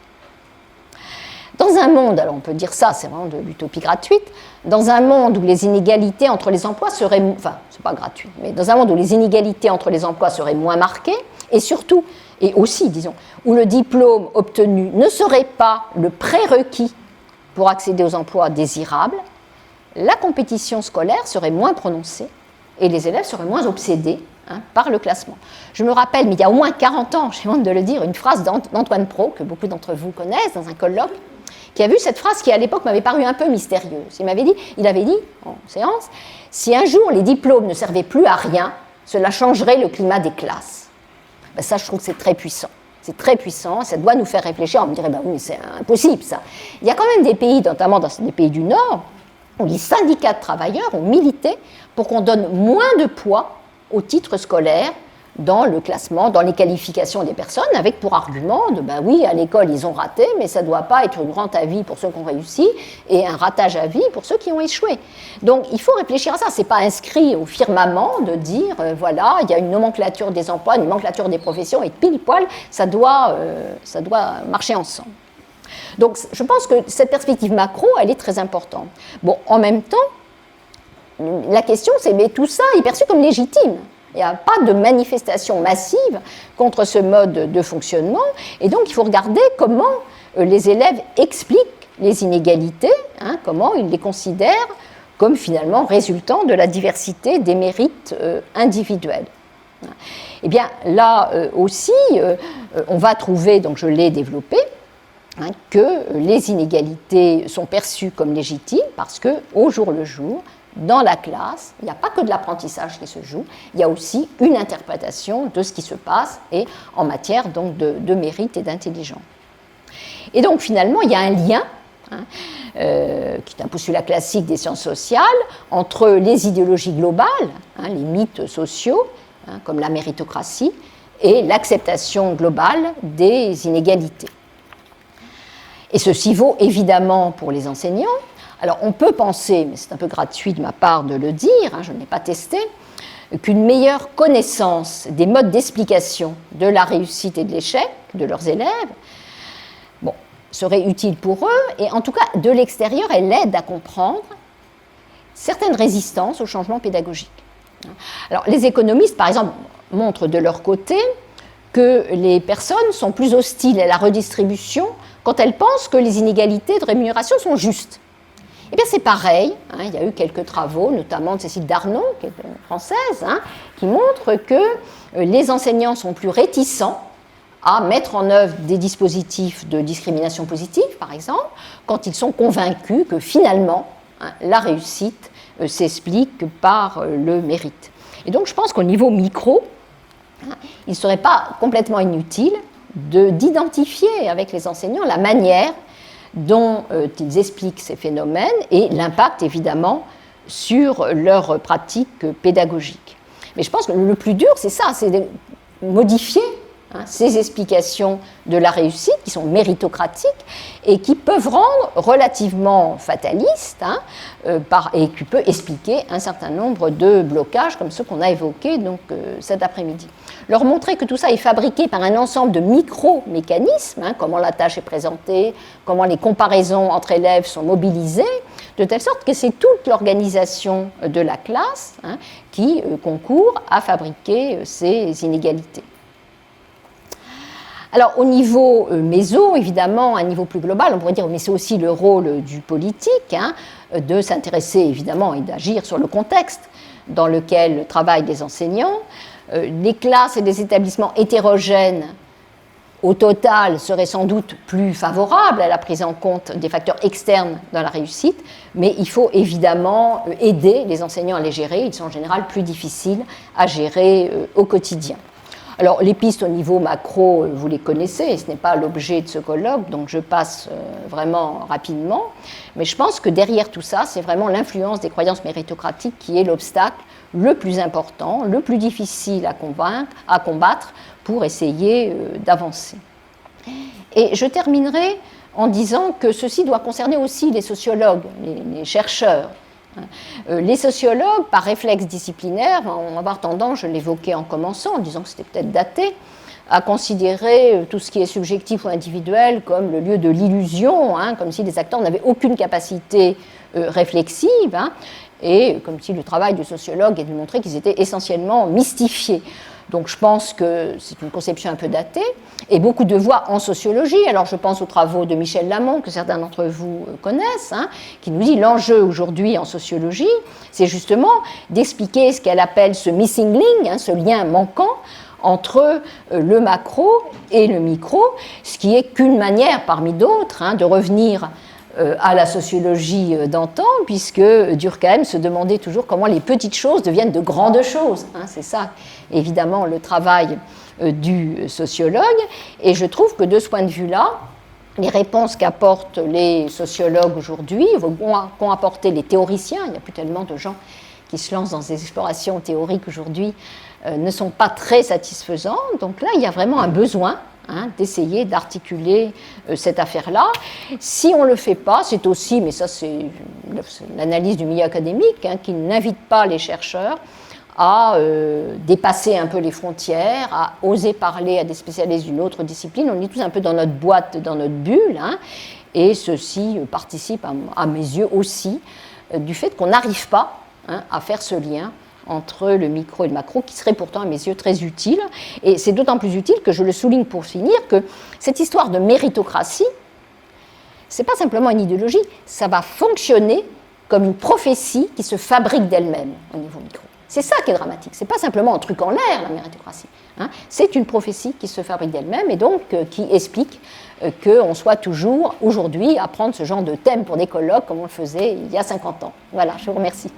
Dans un monde, alors on peut dire ça, c'est vraiment de l'utopie gratuite, dans un monde où les inégalités entre les emplois seraient, c'est pas gratuit, mais dans un monde où les inégalités entre les emplois seraient moins marquées, et surtout, et aussi, disons, où le diplôme obtenu ne serait pas le prérequis pour accéder aux emplois désirables, la compétition scolaire serait moins prononcée et les élèves seraient moins obsédés par le classement. Je me rappelle, mais il y a au moins 40 ans, j'ai honte de le dire, une phrase d'Antoine Pro, que beaucoup d'entre vous connaissent, dans un colloque, qui a vu cette phrase qui, à l'époque, m'avait paru un peu mystérieuse. Il avait dit, en séance, si un jour les diplômes ne servaient plus à rien, cela changerait le climat des classes. Ça, je trouve que c'est très puissant. C'est très puissant, ça doit nous faire réfléchir. On me dirait, oui, mais c'est impossible, ça. Il y a quand même des pays, notamment dans des pays du Nord, où les syndicats de travailleurs ont milité pour qu'on donne moins de poids au titre scolaire dans le classement, dans les qualifications des personnes, avec pour argument de, ben oui, à l'école, ils ont raté, mais ça ne doit pas être un grand avis pour ceux qui ont réussi et un ratage à vie pour ceux qui ont échoué. Donc, il faut réfléchir à ça. Ce n'est pas inscrit au firmament de dire, voilà, il y a une nomenclature des emplois, une nomenclature des professions, et pile poil, ça doit marcher ensemble. Donc, je pense que cette perspective macro, elle est très importante. Bon, en même temps, la question, c'est, mais tout ça est perçu comme légitime. Il n'y a pas de manifestation massive contre ce mode de fonctionnement. Et donc, il faut regarder comment les élèves expliquent les inégalités, comment ils les considèrent comme finalement résultant de la diversité des mérites individuels. Eh bien, là aussi, on va trouver, donc je l'ai développé, que les inégalités sont perçues comme légitimes parce qu'au jour le jour, dans la classe, il n'y a pas que de l'apprentissage qui se joue, il y a aussi une interprétation de ce qui se passe et en matière donc de mérite et d'intelligence. Et donc finalement, il y a un lien, qui est un postulat classique des sciences sociales, entre les idéologies globales, les mythes sociaux, comme la méritocratie, et l'acceptation globale des inégalités. Et ceci vaut évidemment pour les enseignants. Alors on peut penser, mais c'est un peu gratuit de ma part de le dire, je ne l'ai pas testé, qu'une meilleure connaissance des modes d'explication de la réussite et de l'échec de leurs élèves serait utile pour eux, et en tout cas de l'extérieur, elle aide à comprendre certaines résistances au changement pédagogique. Alors les économistes, par exemple, montrent de leur côté que les personnes sont plus hostiles à la redistribution quand elles pensent que les inégalités de rémunération sont justes. Eh bien, c'est pareil, il y a eu quelques travaux, notamment de Cécile Darnaud, qui est française, qui montrent que les enseignants sont plus réticents à mettre en œuvre des dispositifs de discrimination positive, par exemple, quand ils sont convaincus que finalement, la réussite s'explique par le mérite. Et donc, je pense qu'au niveau micro, il ne serait pas complètement inutile d'identifier avec les enseignants la manière dont ils expliquent ces phénomènes et l'impact, évidemment, sur leur pratique pédagogique. Mais je pense que le plus dur, c'est ça, c'est de modifier ces explications de la réussite, qui sont méritocratiques et qui peuvent rendre relativement fatalistes, et qui peut expliquer un certain nombre de blocages, comme ceux qu'on a évoqués cet après-midi. Leur montrer que tout ça est fabriqué par un ensemble de micro-mécanismes, comment la tâche est présentée, comment les comparaisons entre élèves sont mobilisées, de telle sorte que c'est toute l'organisation de la classe qui concourt à fabriquer ces inégalités. Alors, au niveau méso, évidemment, à un niveau plus global, on pourrait dire, mais c'est aussi le rôle du politique, de s'intéresser, évidemment, et d'agir sur le contexte dans lequel travaillent les enseignants. Les classes et les établissements hétérogènes, au total, seraient sans doute plus favorables à la prise en compte des facteurs externes dans la réussite, mais il faut évidemment aider les enseignants à les gérer. Ils sont en général plus difficiles à gérer au quotidien. Alors, les pistes au niveau macro, vous les connaissez, et ce n'est pas l'objet de ce colloque, donc je passe vraiment rapidement. Mais je pense que derrière tout ça, c'est vraiment l'influence des croyances méritocratiques qui est l'obstacle le plus important, le plus difficile à combattre pour essayer d'avancer. Et je terminerai en disant que ceci doit concerner aussi les sociologues, les chercheurs. Les sociologues, par réflexe disciplinaire, vont avoir tendance, je l'évoquais en commençant, en disant que c'était peut-être daté, à considérer tout ce qui est subjectif ou individuel comme le lieu de l'illusion, comme si les acteurs n'avaient aucune capacité réflexive, et comme si le travail du sociologue est de montrer qu'ils étaient essentiellement mystifiés. Donc je pense que c'est une conception un peu datée, et beaucoup de voix en sociologie, alors je pense aux travaux de Michel Lamont, que certains d'entre vous connaissent, qui nous dit l'enjeu aujourd'hui en sociologie, c'est justement d'expliquer ce qu'elle appelle ce missing link, ce lien manquant entre le macro et le micro, ce qui est qu'une manière parmi d'autres de revenir à la sociologie d'antan, puisque Durkheim se demandait toujours comment les petites choses deviennent de grandes choses. C'est ça, évidemment, le travail du sociologue. Et je trouve que de ce point de vue-là, les réponses qu'apportent les sociologues aujourd'hui, qu'ont apporté les théoriciens, il n'y a plus tellement de gens qui se lancent dans des explorations théoriques aujourd'hui, ne sont pas très satisfaisantes. Donc là, il y a vraiment un besoin d'essayer d'articuler cette affaire-là. Si on ne le fait pas, c'est aussi, mais ça c'est l'analyse du milieu académique, qui n'invite pas les chercheurs à dépasser un peu les frontières, à oser parler à des spécialistes d'une autre discipline. On est tous un peu dans notre boîte, dans notre bulle, et ceci participe, à mes yeux aussi, du fait qu'on n'arrive pas à faire ce lien entre le micro et le macro, qui serait pourtant à mes yeux très utile. Et c'est d'autant plus utile que je le souligne pour finir, que cette histoire de méritocratie, ce n'est pas simplement une idéologie, ça va fonctionner comme une prophétie qui se fabrique d'elle-même au niveau micro. C'est ça qui est dramatique, ce n'est pas simplement un truc en l'air, la méritocratie. C'est une prophétie qui se fabrique d'elle-même et donc qui explique qu'on soit toujours aujourd'hui à prendre ce genre de thème pour des colloques comme on le faisait il y a 50 ans. Voilà, je vous remercie.